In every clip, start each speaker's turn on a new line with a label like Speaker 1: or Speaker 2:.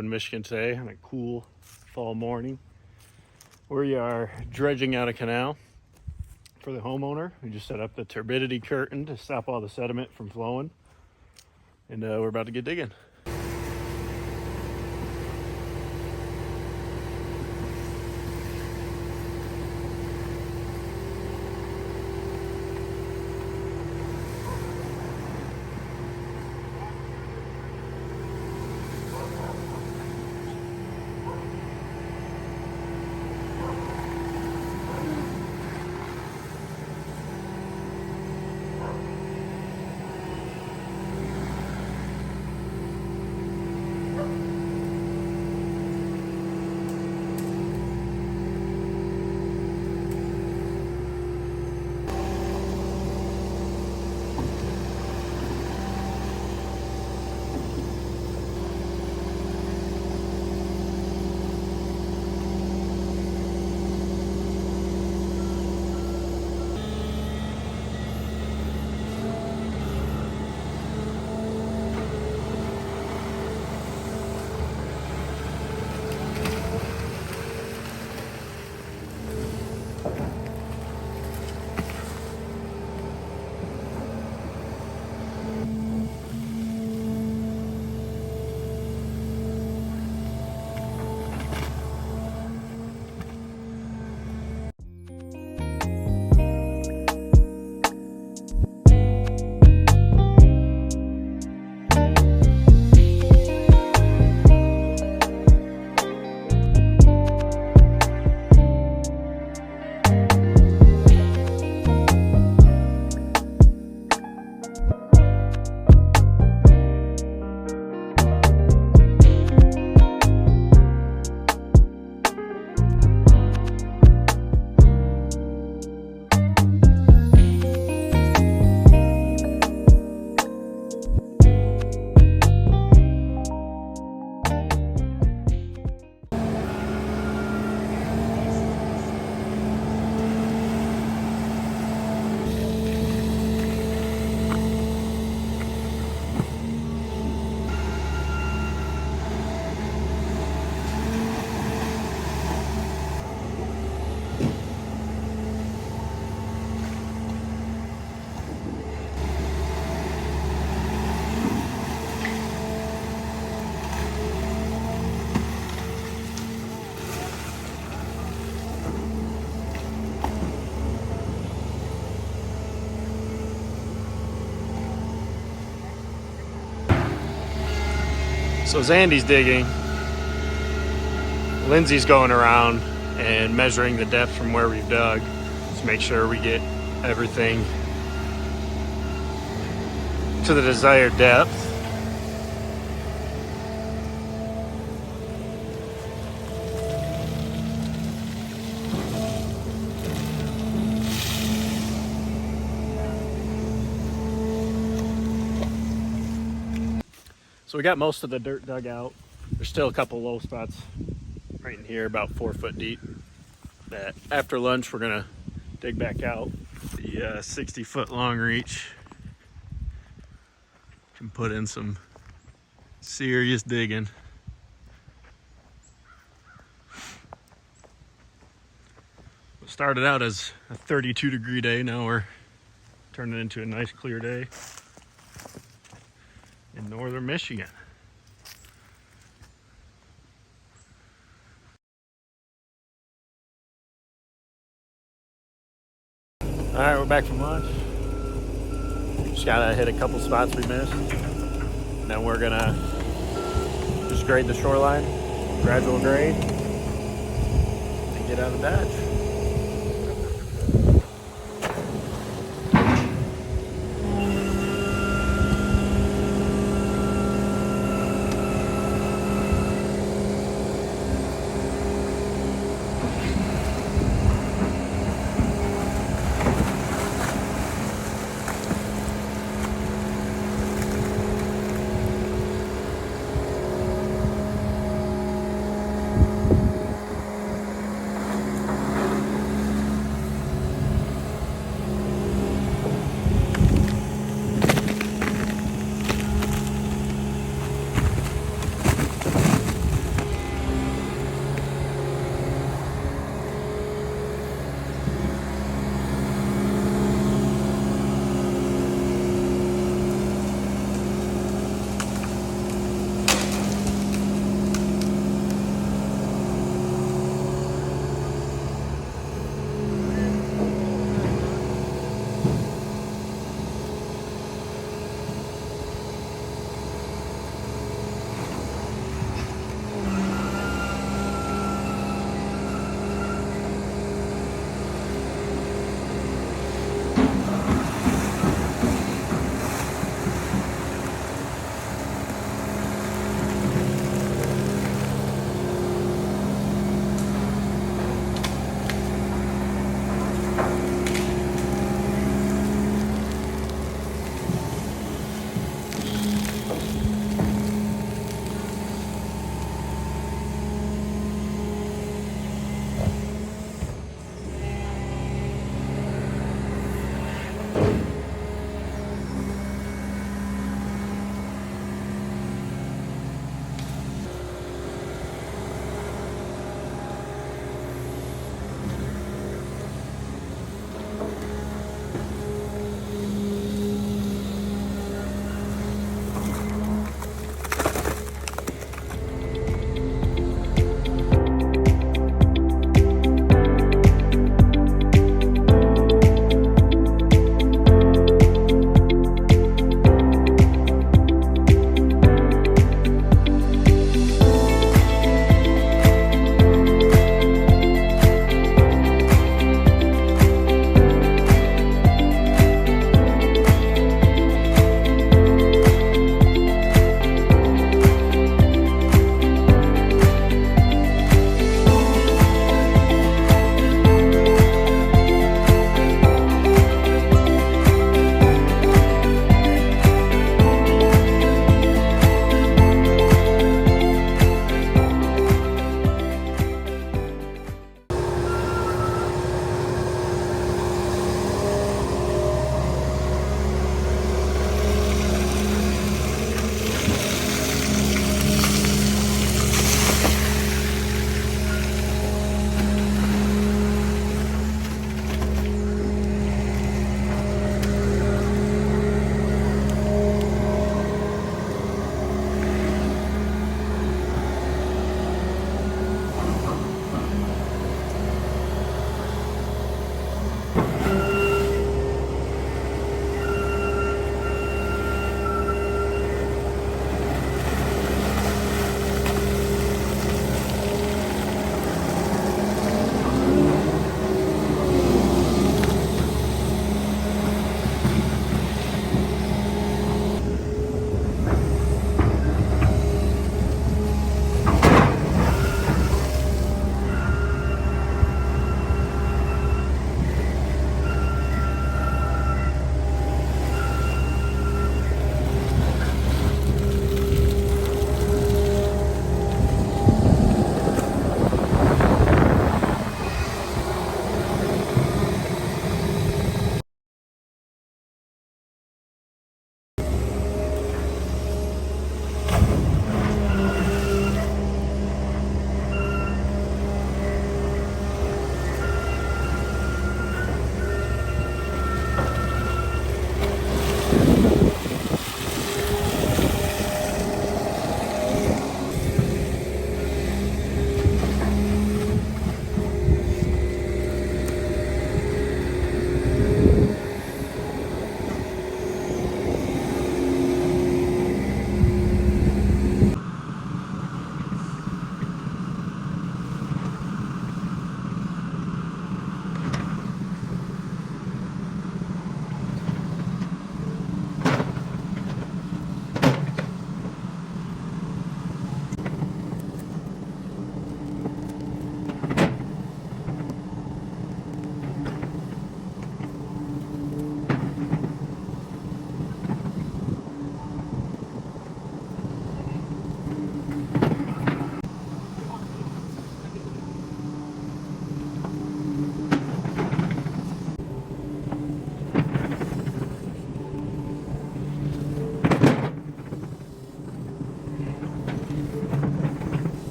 Speaker 1: Redwood, Michigan today on a cool fall morning. We are dredging out a canal for the homeowner. We just set up the turbidity curtain to stop all the sediment from flowing, and we're about to get digging. So as Andy's digging, Lindsay's going around and measuring the depth from where we've dug to make sure we get everything to the desired depth. So we got most of the dirt dug out. There's still a couple low spots right in here, about 4 foot deep. That after lunch, we're gonna dig back out the 60-foot long reach. Can put in some serious digging. It started out as a 32-degree day. Now we're turning into a nice clear day in northern Michigan. All right, we're back from lunch. Just gotta hit a couple spots we missed. And then we're gonna just grade the shoreline, gradual grade, and get out of Dodge.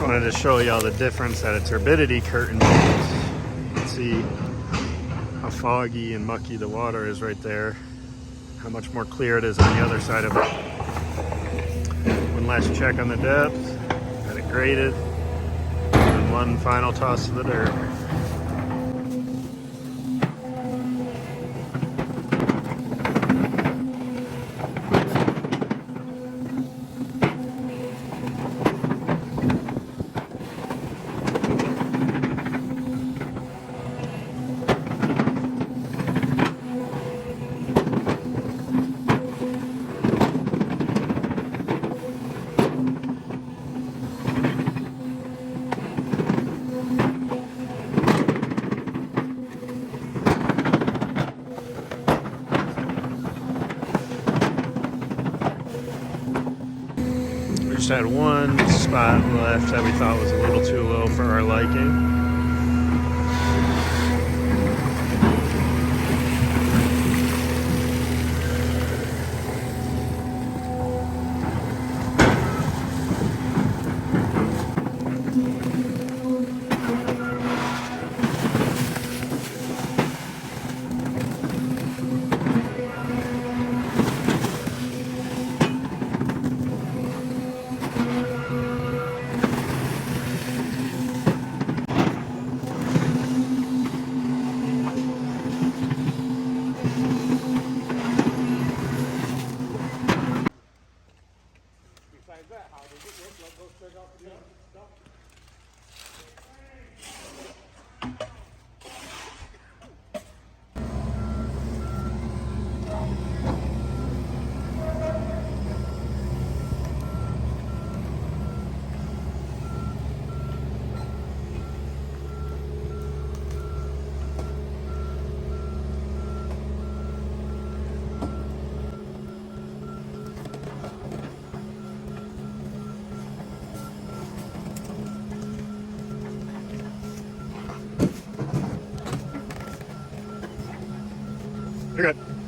Speaker 1: wanted to show you all the difference that a turbidity curtain makes. You can see how foggy and mucky the water is right there, how much more clear it is on the other side of it. One last check on the depth, got it graded, and one final toss to the dirt. We just had one spot left that we thought was a little too low for our liking. You're good.